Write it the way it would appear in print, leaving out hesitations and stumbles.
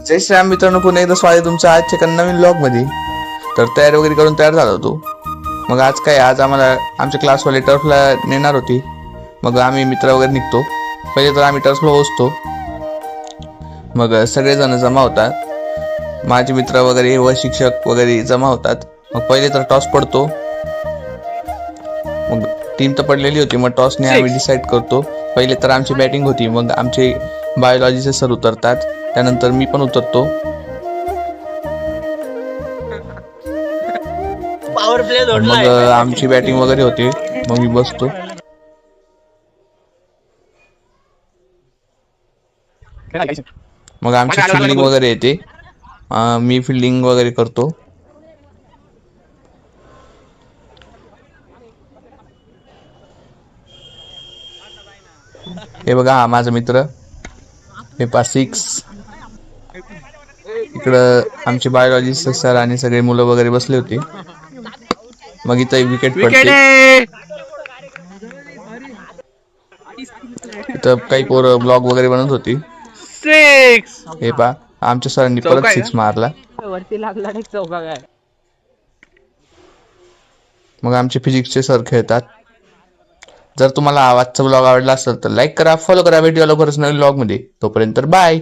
जय श्रीराम मित्रांनो, पुन्हा एकदा स्वागत तुमचं आजच्या एका नवीन व्लॉग मध्ये. तर तयार वगैरे करून तयार झाला होतो. मग आज आम्हाला आमच्या क्लासवाले टर्फला नेणार होती. मग आम्ही मित्र वगैरे निघतो. पहिले तर आम्ही टर्फला पोहोचतो. मग सगळेजण जमा होतात, माझे मित्र वगैरे व शिक्षक वगैरे जमा होतात. मग पहिले तर टॉस पडतो. मग टीम तर पडलेली होती. मग टॉसने आम्ही डिसाईड करतो. पहिले तर आमची बॅटिंग होती. मग आमचे बायोलॉजीचे सर उतरतात, त्यानंतर मी पण उतरतो. मग आमची बॅटिंग वगैरे होती. मग मी बसतो. मग आमची फिल्डिंग वगैरे येते. मी फिल्डिंग वगैरे करतो. हे बघा, हा माझा मित्र पेपा 6. इकडं आमचे बायोलॉजी सर आणि सगळे मुलं वगैरे बसले होते. मग इथं विकेट पडते. इथं काही पोरं ब्लॉग वगैरे बनवत होती. हे पा, आमच्या सरांनी परत 6 मारला. मग आमचे फिजिक्सचे सर खेळतात. जर तुम्हाला आजचा ब्लॉग आवडला असेल तर लाईक करा, फॉलो करा. भेटूया लवकरच नवीन ब्लॉग मध्ये. तोपर्यंत बाय.